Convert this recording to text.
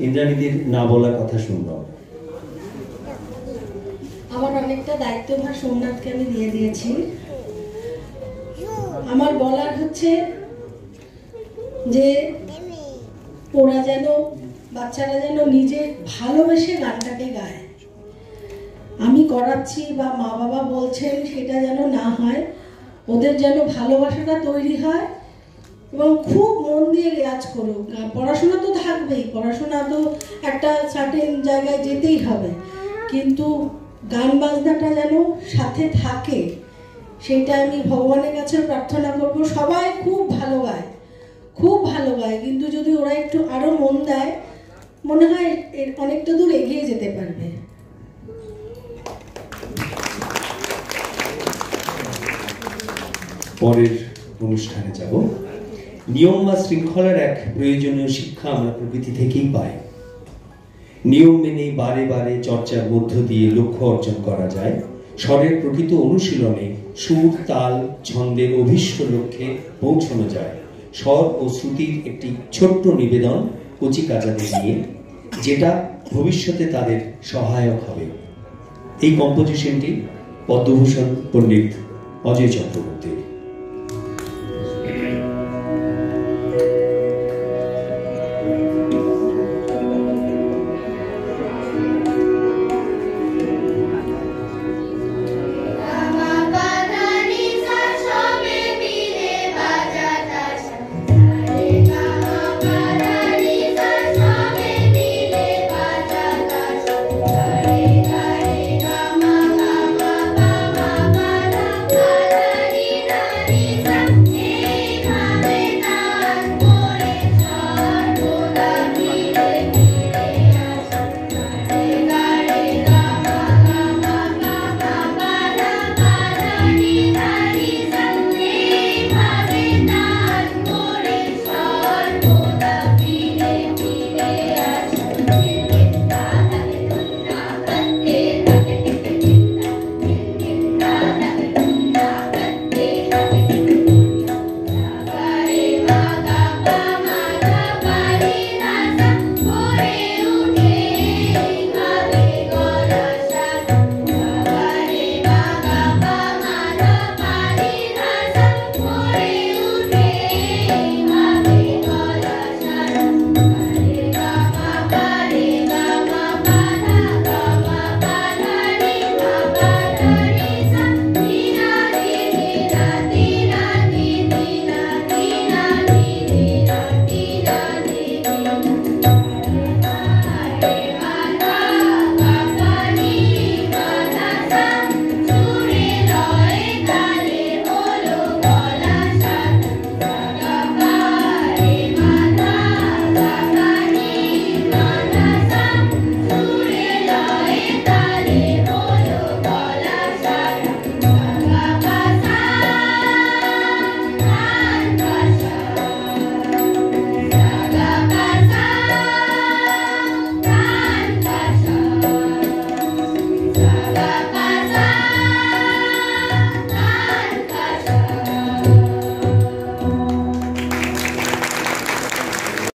ইন্দ্রাণীদের না বলা কথা শুনলাম। আমার অনেকটা দায়িত্বভার সোমনাথকে আমি দিয়ে দিয়েছি। আমার বলার হচ্ছে যে ওরা যেন, বাচ্চারা যেন নিজে ভালোবেসে গানটাকে গায়। আমি করাচ্ছি বা মা বাবা বলছেন সেটা যেন না হয়, ওদের যেন ভালোবাসাটা তৈরি হয় এবং খুব মন দিয়ে রেয়াজ করুক। পড়াশোনা তো থাকবেই, পড়াশোনা তো একটা সার্টেন জায়গায় যেতেই হবে, কিন্তু গান বাজনাটা যেন সাথে থাকে, সেটা আমি ভগবানের কাছে প্রার্থনা করব। সবাই খুব ভালো গায়, খুব ভালো গায়, কিন্তু যদি ওরা একটু আরো মন দেয়, মনে হয় অনেকটা দূর এগিয়ে যেতে পারবে। পরের অনুষ্ঠানে যাব। নিয়ম বা শৃঙ্খলার এক প্রয়োজনীয় শিক্ষা আমরা প্রকৃতি থেকেই পাই। নিয়ম মেনে বারে বারে চর্চার মধ্য দিয়ে লক্ষ্য অর্জন করা যায়। স্বরের প্রকৃত অনুশীলনে সুর, তাল, ছন্দের অভীষ্ট লক্ষ্যে পৌঁছানো যায়। স্বর ও শ্রুতির একটি ছোট্ট নিবেদন কচিকাঁচাদের নিয়ে, যেটা ভবিষ্যতে তাদের সহায়ক হবে। এই কম্পোজিশনটি পদ্মভূষণ পণ্ডিত অজয় চক্রবর্তীর।